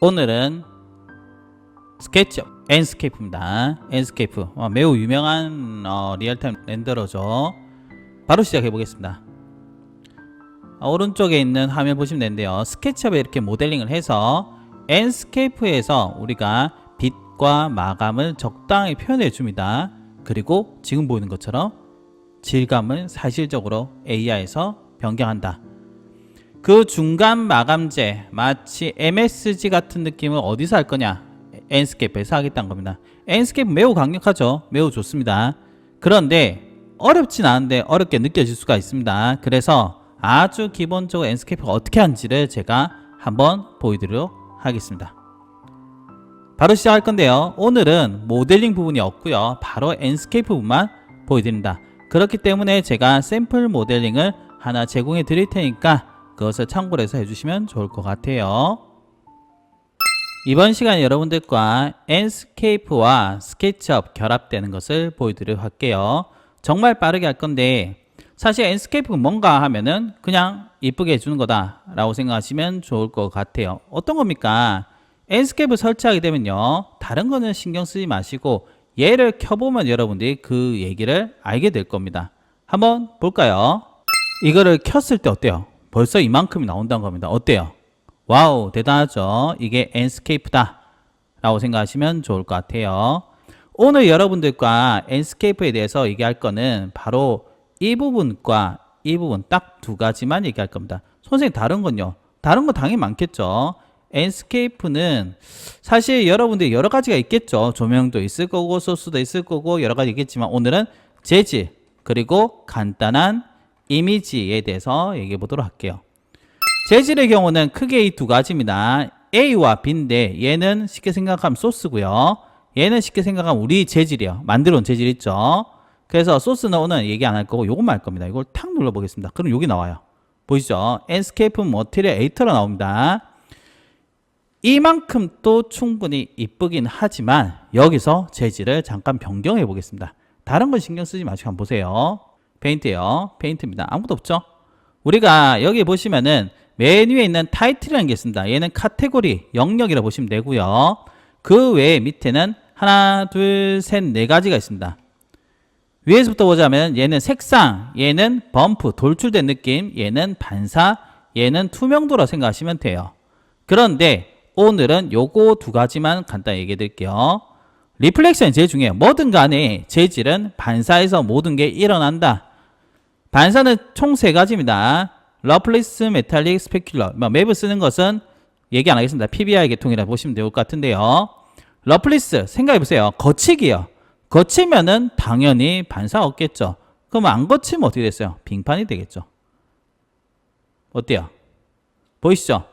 오늘은 스케치업 enscape입니다. enscape 매우 유명한 리얼타임 렌더러죠. 바로 시작해 보겠습니다. 오른쪽에 있는 화면 보시면 되는데요, 스케치업에 이렇게 모델링을 해서 enscape에서 우리가 빛과 마감을 적당히 표현해 줍니다. 그리고 지금 보이는 것처럼 질감을 사실적으로 AI에서 변경한다. 그 중간 마감재, 마치 MSG 같은 느낌을 어디서 할 거냐? enscape에서 하겠다는 겁니다. enscape 매우 강력하죠. 매우 좋습니다. 그런데 어렵진 않은데 어렵게 느껴질 수가 있습니다. 그래서 아주 기본적으로 enscape가 어떻게 하는지를 제가 한번 보여드리도록 하겠습니다. 바로 시작할 건데요, 오늘은 모델링 부분이 없고요, 바로 enscape 부분만 보여드립니다. 그렇기 때문에 제가 샘플 모델링을 하나 제공해 드릴 테니까 그것을 참고로 해서 해주시면 좋을 것 같아요. 이번 시간에 여러분들과 enscape와 스케치업 결합되는 것을 보여드리도록 할게요. 정말 빠르게 할 건데, 사실 enscape가 뭔가 하면은 그냥 이쁘게 해주는 거다 라고 생각하시면 좋을 것 같아요. 어떤 겁니까? enscape를 설치하게 되면요, 다른 거는 신경 쓰지 마시고 얘를 켜보면 여러분들이 그 얘기를 알게 될 겁니다. 한번 볼까요? 이거를 켰을 때 어때요? 벌써 이만큼이 나온다는 겁니다. 어때요? 와우, 대단하죠? 이게 enscape다 라고 생각하시면 좋을 것 같아요. 오늘 여러분들과 enscape에 대해서 얘기할 거는 바로 이 부분과 이 부분 딱 두 가지만 얘기할 겁니다. 선생님, 다른 건요? 다른 거 당연히 많겠죠. enscape는 사실 여러분들이 여러 가지가 있겠죠. 조명도 있을 거고 소스도 있을 거고 여러 가지 있겠지만, 오늘은 재질 그리고 간단한 이미지에 대해서 얘기해 보도록 할게요. 재질의 경우는 크게 이 두 가지입니다. A와 B인데, 얘는 쉽게 생각하면 소스고요, 얘는 쉽게 생각하면 우리 재질이요, 만들어 온 재질 있죠. 그래서 소스는 오늘 얘기 안 할 거고 요것만 할 겁니다. 이걸 탁 눌러 보겠습니다. 그럼 여기 나와요. 보이시죠? enscape material editor가 나옵니다. 이만큼 또 충분히 이쁘긴 하지만 여기서 재질을 잠깐 변경해 보겠습니다. 다른 건 신경 쓰지 마시고 한번 보세요. 페인트예요. 페인트입니다. 아무것도 없죠? 우리가 여기 보시면은 맨 위에 있는 타이틀이라는 게 있습니다. 얘는 카테고리 영역이라고 보시면 되고요, 그 외에 밑에는 하나, 둘, 셋, 네 가지가 있습니다. 위에서부터 보자면 얘는 색상, 얘는 범프, 돌출된 느낌, 얘는 반사, 얘는 투명도라 생각하시면 돼요. 그런데 오늘은 요거 두 가지만 간단히 얘기해 드릴게요. 리플렉션이 제일 중요해요. 뭐든 간에 재질은 반사에서 모든 게 일어난다. 반사는 총 세 가지입니다. 러플리스, 메탈릭, 스페큘러. 맵을 쓰는 것은 얘기 안 하겠습니다. PBR 계통이라 보시면 될 것 같은데요. 러플리스, 생각해보세요. 거치기요. 거치면은 당연히 반사가 없겠죠. 그럼 안 거치면 어떻게 됐어요? 빙판이 되겠죠. 어때요? 보이시죠?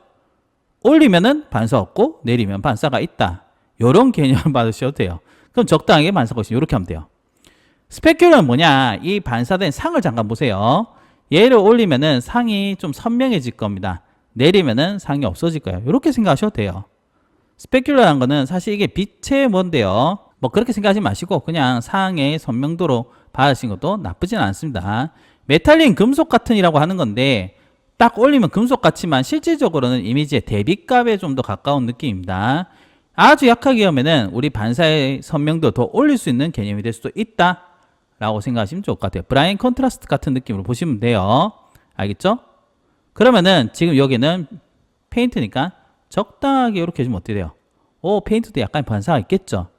올리면은 반사 없고 내리면 반사가 있다. 요런 개념을 받으셔도 돼요. 그럼 적당하게 반사가 있으면 이렇게 하면 돼요. 스페큘러는 뭐냐? 이 반사된 상을 잠깐 보세요. 얘를 올리면은 상이 좀 선명해질 겁니다. 내리면은 상이 없어질 거예요. 이렇게 생각하셔도 돼요. 스페큘러라는 거는 사실 이게 빛의 뭔데요, 뭐 그렇게 생각하지 마시고 그냥 상의 선명도로 받으신 것도 나쁘진 않습니다. 메탈린, 금속 같은이라고 하는 건데, 딱 올리면 금속 같지만 실질적으로는 이미지의 대비값에 좀 더 가까운 느낌입니다. 아주 약하게 하면은 우리 반사의 선명도 더 올릴 수 있는 개념이 될 수도 있다 라고 생각하시면 좋을 것 같아요. 브라인 컨트라스트 같은 느낌으로 보시면 돼요. 알겠죠? 그러면은 지금 여기는 페인트니까 적당하게 이렇게 해주면 어떻게 돼요? 오, 페인트도 약간 반사가 있겠죠?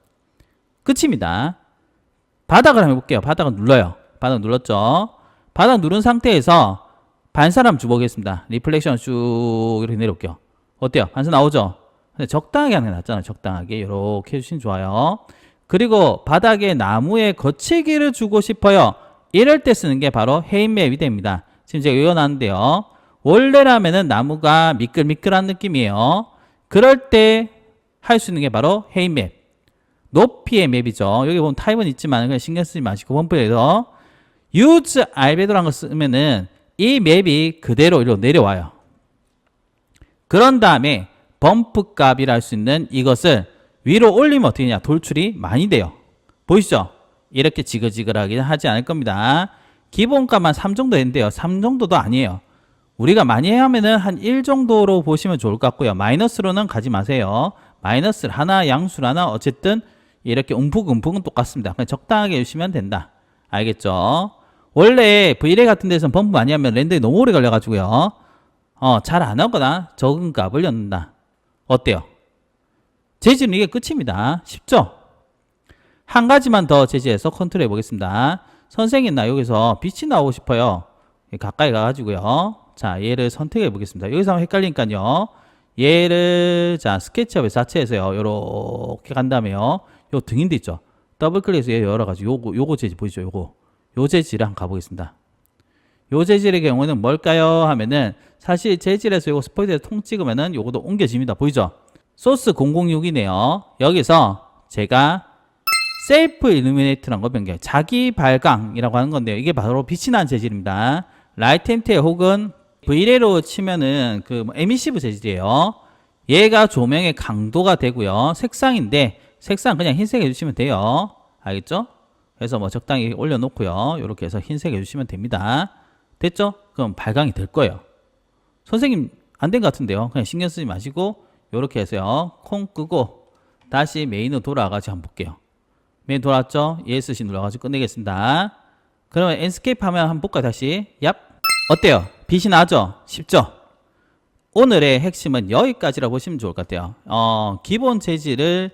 끝입니다. 바닥을 한번 해볼게요. 바닥을 눌러요. 바닥 눌렀죠? 바닥 누른 상태에서 반사를 한번 줘보겠습니다. 리플렉션 쭉 이렇게 내려올게요. 어때요? 반사 나오죠? 근데 적당하게 하는 게 낫잖아요. 적당하게 이렇게 해주시면 좋아요. 그리고 바닥에 나무에 거치기를 주고 싶어요. 이럴 때 쓰는 게 바로 헤인맵이 됩니다. 지금 제가 외워놨는데요, 원래라면은 나무가 미끌미끌한 느낌이에요. 그럴 때 할 수 있는 게 바로 헤인맵, 높이의 맵이죠. 여기 보면 타입은 있지만 그냥 신경 쓰지 마시고 펌프에서 use 알베도라는 거 쓰면은 이 맵이 그대로 이리로 내려와요. 그런 다음에 범프 값이라 할 수 있는 이것을 위로 올리면 어떻게 되냐? 돌출이 많이 돼요. 보이시죠? 이렇게 지글지글하게 하지 않을 겁니다. 기본값만 3 정도 된대요. 3 정도도 아니에요. 우리가 많이 하면은 한 1 정도로 보시면 좋을 것 같고요. 마이너스로는 가지 마세요. 마이너스를 하나, 양수를 하나, 어쨌든 이렇게 움푹움푹은 똑같습니다. 그냥 적당하게 주시면 된다. 알겠죠? 원래 V레 같은 데서는 범프 많이 하면 렌더에 너무 오래 걸려가지고요. 잘 안 하거나 적은 값을 넣는다. 어때요? 재질은 이게 끝입니다. 쉽죠? 한 가지만 더 제시해서 컨트롤 해보겠습니다. 선생님 나 여기서 빛이 나오고 싶어요. 가까이 가가지고요. 자, 얘를 선택해 보겠습니다. 여기서 한번 헷갈리니까요. 얘를 자 스케치업에 자체에서요. 요렇게 간 다음에요. 요 등인데 있죠. 더블 클릭해서 얘 열어가지고 요거 재질 보이죠? 요 재질을 한번 가보겠습니다. 요 재질의 경우는 뭘까요? 하면은 사실 재질에서 요거 스포이드에 통 찍으면은 요것도 옮겨집니다. 보이죠? 소스 006이네요. 여기서 제가 셀프 일루미네이트라는 거 변경. 자기 발광이라고 하는 건데요. 이게 바로 빛이 나는 재질입니다. 라이트 엠테 혹은 V레로 치면은 그 에미시브 재질이에요. 얘가 조명의 강도가 되고요. 색상인데 색상 그냥 흰색 해주시면 돼요. 알겠죠? 그래서 뭐 적당히 올려놓고요. 이렇게 해서 흰색 해주시면 됩니다. 됐죠? 그럼 발광이 될 거예요. 선생님 안 된 것 같은데요. 그냥 신경 쓰지 마시고 이렇게 해서요. 콩 끄고 다시 메인으로 돌아가지고 한번 볼게요. 메인 돌아왔죠? ESC 눌러가지고 끝내겠습니다. 그러면 엔스케이프 하면 한번 볼까요? 다시. 얍. 어때요? 빛이 나죠? 쉽죠? 오늘의 핵심은 여기까지라 보시면 좋을 것 같아요. 기본 재질을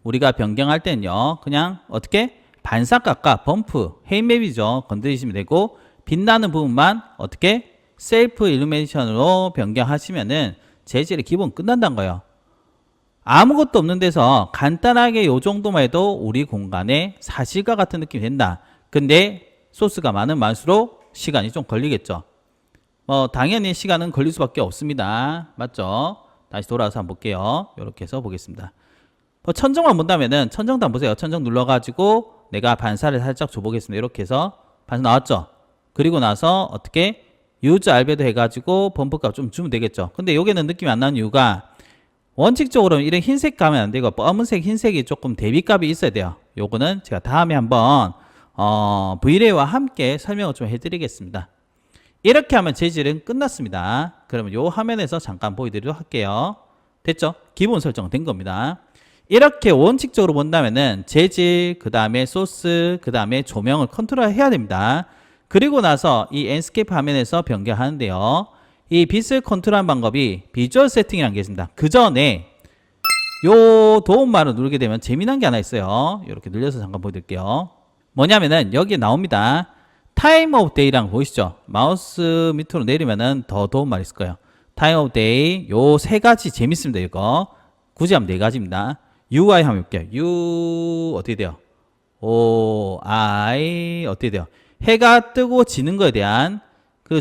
우리가 변경할 때는요. 그냥 어떻게? 반사각과 범프, 헤이맵이죠. 건드리시면 되고 빛나는 부분만 어떻게? 셀프 일루미네이션으로 변경하시면은 재질의 기본 끝난다는 거예요. 아무것도 없는 데서 간단하게 요 정도만 해도 우리 공간에 사실과 같은 느낌이 된다. 근데 소스가 많을수록 시간이 좀 걸리겠죠. 당연히 시간은 걸릴 수밖에 없습니다. 맞죠? 다시 돌아와서 한번 볼게요. 이렇게 해서 보겠습니다. 천정만 본다면은 천정도 한번 보세요. 천정 눌러가지고 내가 반사를 살짝 줘보겠습니다. 이렇게 해서 반사 나왔죠? 그리고 나서 어떻게 유즈 알베도 해가지고 범프값 좀 주면 되겠죠. 근데 여기는 느낌이 안 나는 이유가 원칙적으로는 이런 흰색 가면 안 되고 검은색, 흰색이 조금 대비값이 있어야 돼요. 요거는 제가 다음에 한번 V레이와 함께 설명을 좀 해드리겠습니다. 이렇게 하면 재질은 끝났습니다. 그러면 요 화면에서 잠깐 보여드리도록 할게요. 됐죠? 기본 설정은 된 겁니다. 이렇게 원칙적으로 본다면은 재질, 그 다음에 소스, 그 다음에 조명을 컨트롤 해야 됩니다. 그리고 나서 이 엔스케이프 화면에서 변경하는데요. 이 빛을 컨트롤하는 방법이 비주얼 세팅이라는 게 있습니다. 그 전에 요 도움말을 누르게 되면 재미난 게 하나 있어요. 이렇게 늘려서 잠깐 보여드릴게요. 뭐냐면은 여기에 나옵니다. 타임 오브 데이랑 보이시죠? 마우스 밑으로 내리면은 더 도움말 있을 거예요. 타임 오브 데이 요 세 가지 재밌습니다. 이거 굳이 하면 네 가지입니다. UI 한번 볼게요. U 어떻게 돼요? O I 어떻게 돼요? 해가 뜨고 지는 거에 대한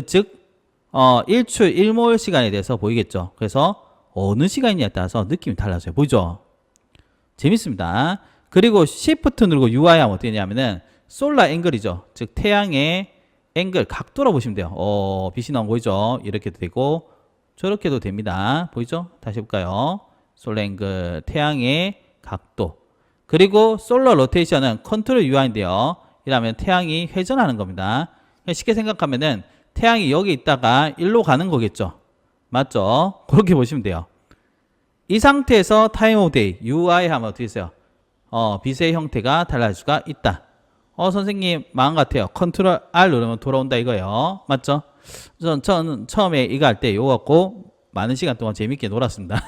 즉 일출 1몰 시간에 대해서 보이겠죠. 그래서 어느 시간이냐에 따라서 느낌이 달라져요. 보이죠? 재밌습니다. 그리고 Shift 누르고 UI 하면 어떻게 되냐면은 솔라 앵글이죠. 즉 태양의 앵글 각도로 보시면 돼요. 빛이 나온 거 보이죠? 이렇게도 되고 저렇게도 됩니다. 보이죠? 다시 해볼까요? 솔라 앵글 태양의 각도. 그리고 솔러 로테이션은 컨트롤 UI인데요. 이러면 태양이 회전하는 겁니다. 쉽게 생각하면은 태양이 여기 있다가 일로 가는 거겠죠. 맞죠? 그렇게 보시면 돼요. 이 상태에서 타임 오브 데이 UI 하면 어떻게 있어요? 빛의 형태가 달라질 수가 있다. 선생님 마음 같아요. 컨트롤 R 누르면 돌아온다 이거예요. 맞죠? 저는 처음에 이거 할 때 이거 갖고 많은 시간 동안 재밌게 놀았습니다.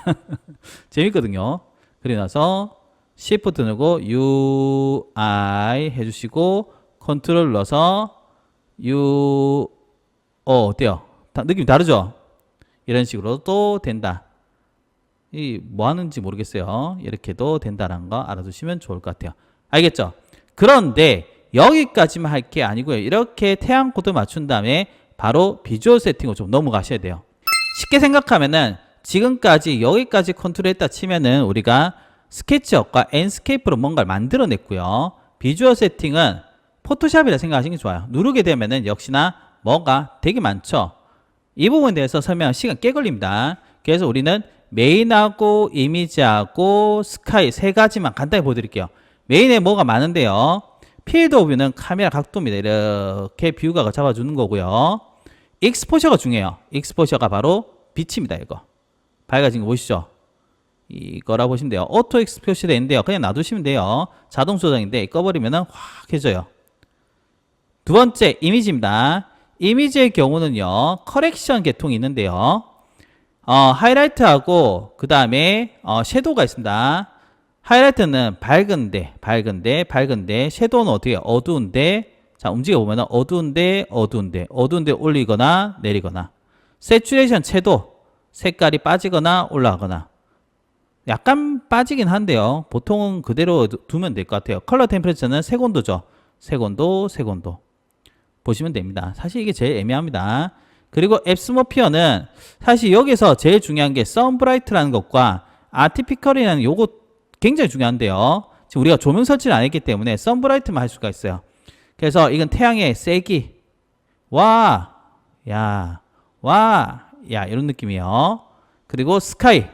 재밌거든요. 그리고 나서 Shift 누르고 UI 해주시고 컨트롤 눌러서 어때요? 느낌이 다르죠? 이런 식으로 또 된다. 뭐 하는지 모르겠어요. 이렇게도 된다는 거 알아두시면 좋을 것 같아요. 알겠죠? 그런데 여기까지만 할 게 아니고요. 이렇게 태양 코드 맞춘 다음에 바로 비주얼 세팅으로 좀 넘어가셔야 돼요. 쉽게 생각하면은 지금까지 여기까지 컨트롤 했다 치면은 우리가 스케치업과 엔스케이프로 뭔가를 만들어냈고요. 비주얼 세팅은 포토샵이라 생각하시는 게 좋아요. 누르게 되면은 역시나 뭐가 되게 많죠. 이 부분에 대해서 설명할 시간 꽤 걸립니다. 그래서 우리는 메인하고 이미지하고 스카이 세 가지만 간단히 보여드릴게요. 메인에 뭐가 많은데요. 필드 오브 뷰는 카메라 각도입니다. 이렇게 뷰가 잡아주는 거고요. 익스포셔가 중요해요. 익스포셔가 바로 빛입니다. 이거 밝아진 거 보시죠. 이거라 보시면 돼요. 오토 익스포셔 되는데요. 그냥 놔두시면 돼요. 자동 조정인데 꺼버리면은 확 해져요. 두 번째 이미지입니다. 이미지의 경우는요, 커렉션 계통이 있는데요. 하이라이트하고 그 다음에 섀도우가 있습니다. 하이라이트는 밝은데, 섀도우는 어떻게 해요? 어두운데, 자 움직여 보면은 어두운데 올리거나 내리거나. 세츄레이션 채도 색깔이 빠지거나 올라가거나. 약간 빠지긴 한데요. 보통은 그대로 두면 될 것 같아요. 컬러 템퍼레처는 색온도죠. 색온도. 보시면 됩니다. 사실 이게 제일 애매합니다. 그리고 앱스모피어는 사실 여기서 제일 중요한 게 선브라이트라는 것과 아티피컬이라는 요거 굉장히 중요한데요. 지금 우리가 조명 설치를 안 했기 때문에 선브라이트만 할 수가 있어요. 그래서 이건 태양의 세기. 야, 이런 느낌이에요. 그리고 스카이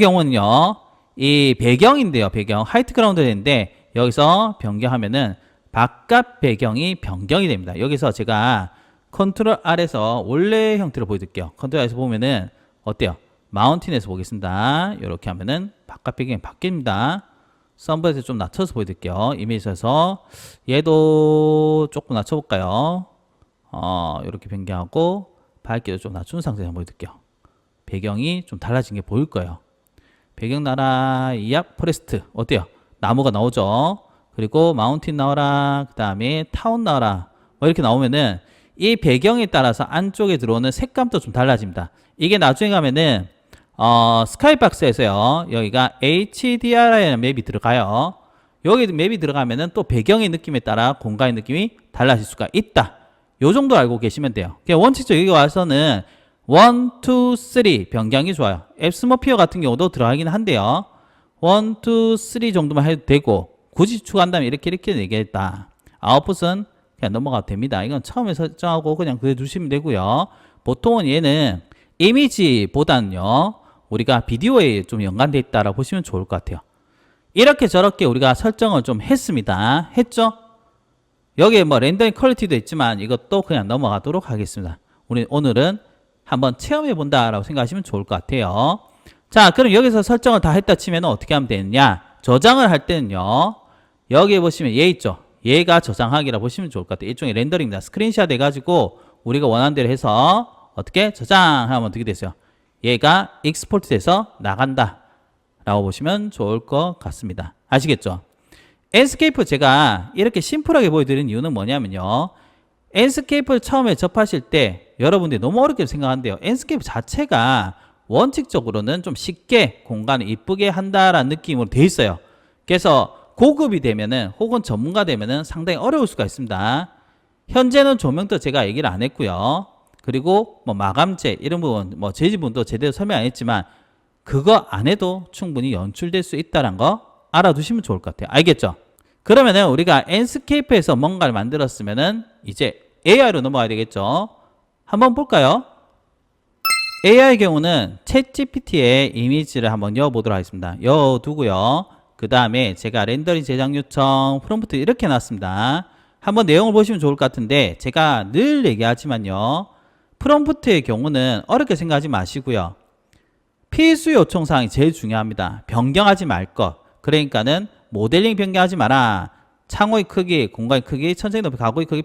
경우는요, 이 배경인데요, 화이트 그라운드 되는데, 여기서 변경하면은 바깥 배경이 변경이 됩니다. 여기서 제가 컨트롤 R에서 원래 형태로 보여드릴게요. 컨트롤 R에서 보면은 어때요? 마운틴에서 보겠습니다. 이렇게 하면은 바깥 배경이 바뀝니다. 썬브라이트 좀 낮춰서 보여드릴게요. 이미지에서 얘도 조금 낮춰볼까요? 이렇게 변경하고 밝기도 좀 낮춘 상태에서 보여드릴게요. 배경이 좀 달라진 게 보일 거예요. 배경 나라 이약 포레스트 어때요? 나무가 나오죠. 그리고 마운틴 나와라, 그 다음에 타운 나와라, 뭐 이렇게 나오면은 이 배경에 따라서 안쪽에 들어오는 색감도 좀 달라집니다. 이게 나중에 가면은 스카이박스에서요, 여기가 HDR이라는 맵이 들어가요. 여기 맵이 들어가면은 또 배경의 느낌에 따라 공간의 느낌이 달라질 수가 있다. 요 정도 알고 계시면 돼요. 그냥 원칙적으로 여기 와서는 1, 2, 3 변경이 좋아요. 앱스모피어 같은 경우도 들어가긴 한데요. 1, 2, 3 정도만 해도 되고, 굳이 추가한다면 이렇게 얘기했다. 아웃풋은 그냥 넘어가도 됩니다. 이건 처음에 설정하고 그냥 그래 두시면 되고요. 보통은 얘는 이미지보다는요, 우리가 비디오에 좀 연관되어 있다라고 보시면 좋을 것 같아요. 이렇게 저렇게 우리가 설정을 좀 했습니다. 했죠? 여기에 뭐 렌더링 퀄리티도 있지만 이것도 그냥 넘어가도록 하겠습니다. 우리 오늘은 한번 체험해 본다라고 생각하시면 좋을 것 같아요. 자, 그럼 여기서 설정을 다 했다 치면 어떻게 하면 되느냐? 저장을 할 때는요, 여기에 보시면 얘 있죠? 얘가 저장하기라 보시면 좋을 것 같아요. 일종의 렌더링입니다. 스크린샷 해가지고 우리가 원하는 대로 해서 어떻게 저장하면 어떻게 됐어요? 얘가 익스포트 돼서 나간다 라고 보시면 좋을 것 같습니다. 아시겠죠? 앤스케이프 제가 이렇게 심플하게 보여드리는 이유는 뭐냐면요, 앤스케이프를 처음에 접하실 때 여러분들이 너무 어렵게 생각하는데요, 앤스케이프 자체가 원칙적으로는 좀 쉽게 공간을 이쁘게 한다라는 느낌으로 돼 있어요. 그래서 고급이 되면은 혹은 전문가 되면은 상당히 어려울 수가 있습니다. 현재는 조명도 제가 얘기를 안 했고요. 그리고 뭐 마감재 이런 부분, 뭐 재질 부분도 제대로 설명 안 했지만 그거 안 해도 충분히 연출될 수 있다는 거 알아두시면 좋을 것 같아요. 알겠죠? 그러면은 우리가 앤스케이프에서 뭔가를 만들었으면은 이제 AI로 넘어가야 되겠죠? 한번 볼까요? AI의 경우는 챗GPT의 이미지를 한번 열어보도록 하겠습니다. 열어두고요. 그 다음에 제가 렌더링 제작 요청 프롬프트 이렇게 놨습니다. 한번 내용을 보시면 좋을 것 같은데, 제가 늘 얘기하지만요, 프롬프트의 경우는 어렵게 생각하지 마시고요, 필수 요청사항이 제일 중요합니다. 변경하지 말 것. 그러니까는 모델링 변경하지 마라, 창호의 크기, 공간의 크기, 천장의 높이, 가구의 크기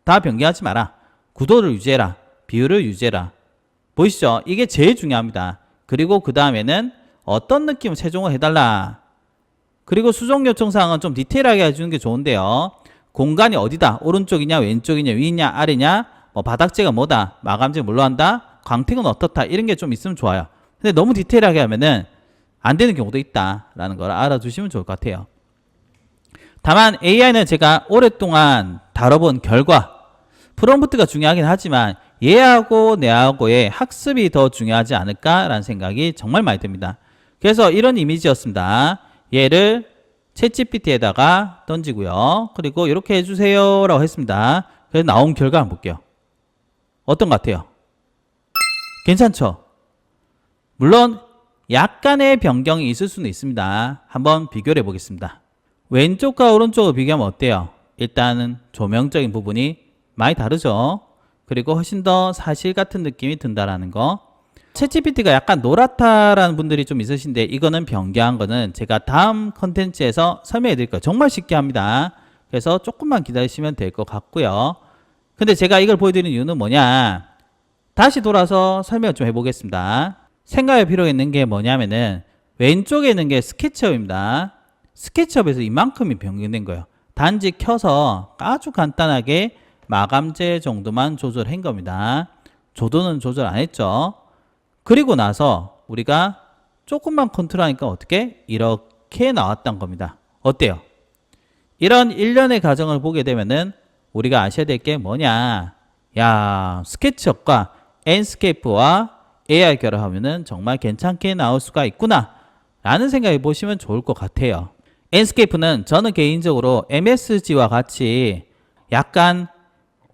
다 변경하지 마라, 구도를 유지해라, 비율을 유지해라. 보이시죠? 이게 제일 중요합니다. 그리고 그 다음에는 어떤 느낌을 최종을 해달라. 그리고 수정 요청사항은 좀 디테일하게 해주는 게 좋은데요, 공간이 어디다, 오른쪽이냐 왼쪽이냐 위냐 아래냐, 뭐 바닥재가 뭐다, 마감재 뭘로 한다, 광택은 어떻다, 이런 게 좀 있으면 좋아요. 근데 너무 디테일하게 하면은 안 되는 경우도 있다라는 걸 알아두시면 좋을 것 같아요. 다만 AI는 제가 오랫동안 다뤄본 결과, 프롬프트가 중요하긴 하지만 얘하고 내하고의 학습이 더 중요하지 않을까라는 생각이 정말 많이 듭니다. 그래서 이런 이미지였습니다. 얘를 챗GPT에다가 던지고요. 그리고 이렇게 해주세요 라고 했습니다. 그래서 나온 결과 한번 볼게요. 어떤 것 같아요? 괜찮죠? 물론 약간의 변경이 있을 수는 있습니다. 한번 비교를 해보겠습니다. 왼쪽과 오른쪽을 비교하면 어때요? 일단은 조명적인 부분이 많이 다르죠? 그리고 훨씬 더 사실 같은 느낌이 든다라는 거. 챗GPT가 약간 노랗다라는 분들이 좀 있으신데 이거는 변경한 거는 제가 다음 컨텐츠에서 설명해 드릴 거예요. 정말 쉽게 합니다. 그래서 조금만 기다리시면 될 것 같고요. 근데 제가 이걸 보여드리는 이유는 뭐냐, 다시 돌아서 설명을 좀 해보겠습니다. 생각할 필요가 있는 게 뭐냐면은 왼쪽에 있는 게 스케치업입니다. 스케치업에서 이만큼이 변경된 거예요. 단지 켜서 아주 간단하게 마감재 정도만 조절한 겁니다. 조도는 조절 안 했죠. 그리고 나서 우리가 조금만 컨트롤하니까 어떻게? 이렇게 나왔던 겁니다. 어때요? 이런 일련의 과정을 보게 되면은 우리가 아셔야 될 게 뭐냐, 야, 스케치업과 앤스케이프와 AI 결합하면은 정말 괜찮게 나올 수가 있구나 라는 생각해 보시면 좋을 것 같아요. 앤스케이프는 저는 개인적으로 MSG와 같이 약간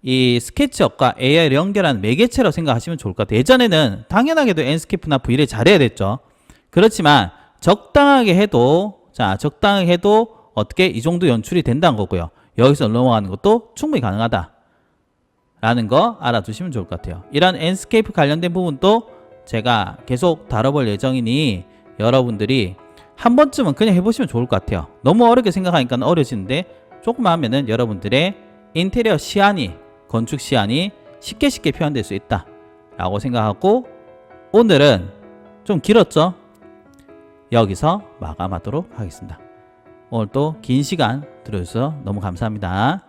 이 스케치업과 AI를 연결하는 매개체로 생각하시면 좋을 것 같아요. 예전에는 당연하게도 앤스케이프나 V를 잘해야 됐죠. 그렇지만 적당하게 해도, 자, 적당하게 해도 어떻게 이 정도 연출이 된다는 거고요. 여기서 넘어가는 것도 충분히 가능하다 라는 거 알아두시면 좋을 것 같아요. 이런 앤스케이프 관련된 부분도 제가 계속 다뤄볼 예정이니 여러분들이 한 번쯤은 그냥 해보시면 좋을 것 같아요. 너무 어렵게 생각하니까 어려지는데 조금만 하면은 여러분들의 인테리어 시안이, 건축 시안이 쉽게 표현될 수 있다 라고 생각하고, 오늘은 좀 길었죠? 여기서 마감하도록 하겠습니다. 오늘 또 긴 시간 들어주셔서 너무 감사합니다.